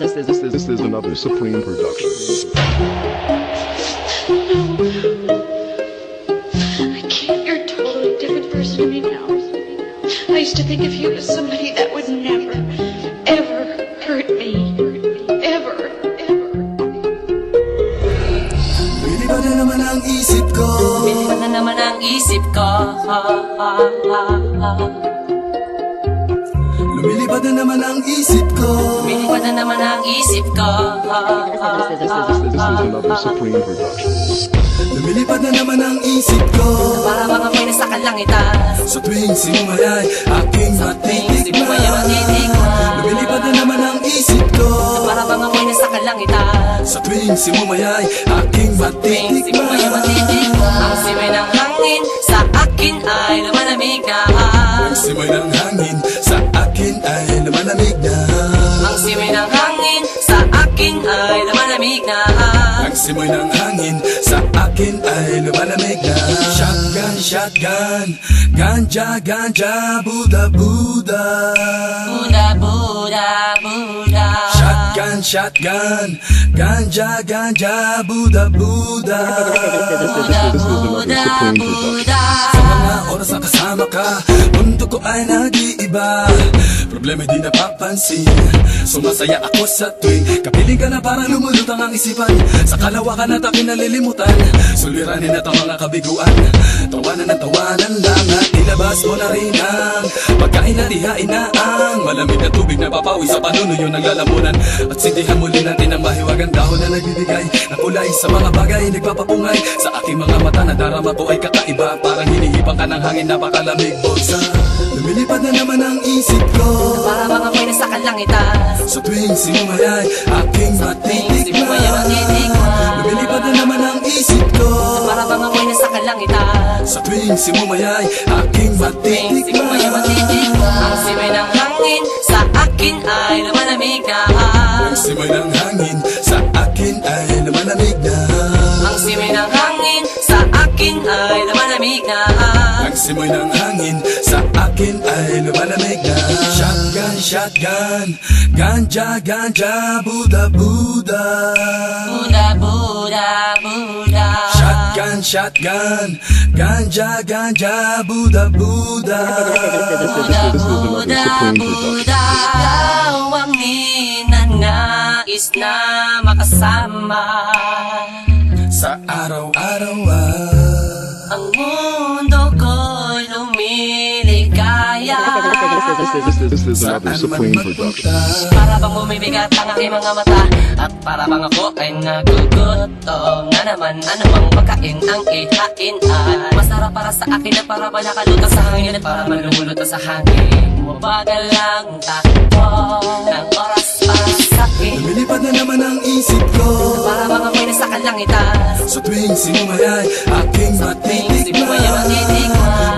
This is another Supreme production. I can't. You're a totally different person to me now. I used to think of you as somebody that would never, ever hurt me. Ever. Lumilipad na naman ang isip ko. Lumilipad na naman ang isip ko. Lumilipad na naman ang isip ko. Lumilipad na naman ang isip ko. This is another Supreme production. Lumilipad na naman ang isip ko. Para mga may nasa kalangitan. Sa tuwing sinumayay, aking matitikman. Lumilipad na naman ang isip ko. Para mga may nasa kalangitan. Sa tuwing sinumayay, aking matitikman. Ang simoy ng hangin sa akin ay lumalamig na. Ang simoy ng hangin sa akin ay lumalamig na. Ang simoy ng hangin sa akin ay lumalamig na. Ang simoy ng hangin sa akin ay lumalamig na. Shotgun, shotgun, ganja, ganja, Buddha, Buddha. Buddha, Buddha, Buddha. Shotgun, shotgun, ganja, ganja, Buddha, Buddha. Buddha, Buddha, Buddha. Sa mga oras na kasama ka, mundo ko ay nag-iiba. Problema di napapansin. Sumasaya ako sa tuwing kapiling ka na parang lumulutang ang isipan. Sa kalawakan at aking nalilimutan, suliranin at ang mga kabiguan. Tawanan ng tawanan lang at ilabas mo na rin ang pagkain at ihain na ang malamig na tubig na papawi sa panunuyo ng lalamunan. At sindihan muli natin ang mahiwagang dahon na nagbibigay ng kulay sa mga bagay nagpapapungay. Sa aking mga mata na darama ko ay kakaiba. Parang hinihipang ka ng hangin, napakalamig bulsa. Lumilipad na naman ang isip ko. Para mga may nasa kalangitan. Sa tuwing sinumayay, aking matitikman. Lumilipad na naman ang isip ko. Para mga may nasa kalangitan. Sa tuwing sinumayay, aking matitikman. Ang simoy ng hangin sa akin ay lumalamig na. Ang simoy ng hangin sa akin ay lumalamig na. Ang simoy ng hangin sa akin ay lumalamig na. Ang simoy ng hangin sa akin ay lumalamig na. Shotgun, shotgun, ganja, ganja, Buddha, Buddha. Buddha, Buddha, Buddha. Shotgun, shotgun, ganja, ganja, Buddha, Buddha. Buddha, Buddha, Buddha. Ikaw ang ninanais na makasama. Sa araw-araw Ang mundo ko'y lumiligaya. This is another Supreme production. Para bang bumibigat ang aking mga mata. At para bang ako ay nagugutom na naman. Ano mang pagkain ang ihain ay masarap para sa akin. At para ba nakalutas sa hangin. At para man lumulutas sa hangin. Mabagal lang takbo ng oras para sa akin. lumilipad na naman ang isip ko. Para mga may nasa kalangitan. Sa tuwing sinumayay, aking matitikman.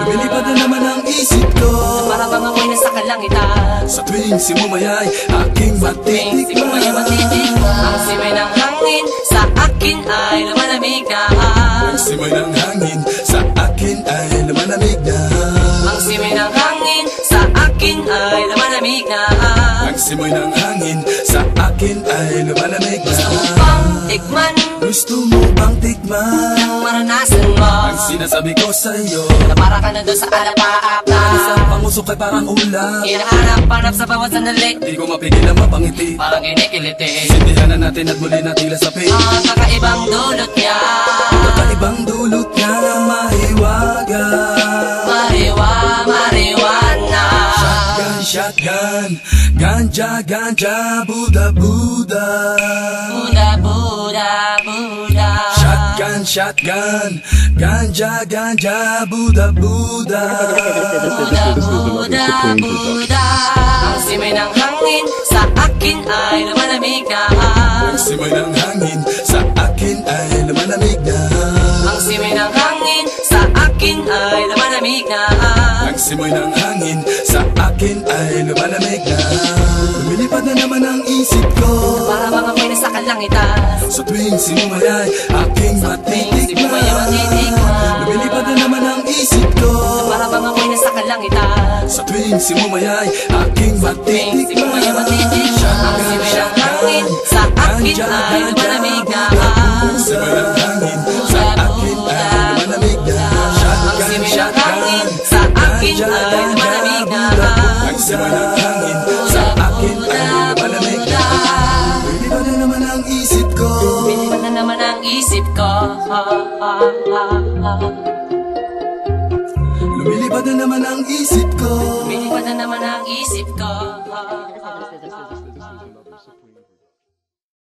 Lumilipad na naman ang isip ko. Para mga may nasa kalangitan. Sa tuwing sinumayay, aking matitikman. Ang simoy ng hangin sa akin ay lumalamig na. Ang simoy ng hangin sa akin ay lumalamig na. Ang simoy ng hangin sa akin ay lumalamig na. Ang simoy ng hangin sa akin ay lumalamig na. Pang tikman Gusto mo bang tikman ang maranasan mo. ang sinasabi ko sa'yo? Na para ka na doon sa alapaap na Isang pangusok ay parang ulam. hinahanap-hanap sa bawat sandali. Di ko mapigil ang mapangiti. Parang kinikiliti. Sindihan na natin at muli na tila sa pig. Ang kakaibang dulot niya. Kakaibang dulot niya ng mahiwaga. Marijuana. Shotgun, shotgun, ganja, ganja, Buddha, Buddha. Buddha, Buddha, Buddha. Shotgun, shotgun, ganja, ganja, Buddha, Buddha. Buddha, Buddha, Buddha. Ang simoy ng hangin sa akin ay lumalamig na. Ang simoy ng hangin sa akin ay lumalamig na. Ang simoy ng hangin sa akin ay lumalamig na. Ang simoy ng hangin sa akin ay lumalamig na. Lumilipad na naman ang isip ko. Para mga may nasa kalangitan. Sa tuwing sinumayay, aking matitikman. Lumilipad na naman ang isip ko. Para mga may nasa kalangitan. sinangita. Sa tuwing simumayay aking Tuwing matitikman. simula matitikman ang simoy ng hangin sa akin ay malamig na. Ang simoy ng hangin sa akin ay malamig na. Ang simoy ng hangin sa akin ay malamig na. Ang simoy ng hangin sa akin ay malamig na. Pwede ba na naman ang isip ko? Pwede ba na naman ang isip ko? Lumilipad na naman ang isip ko. Pwede ba na naman ang isip ko?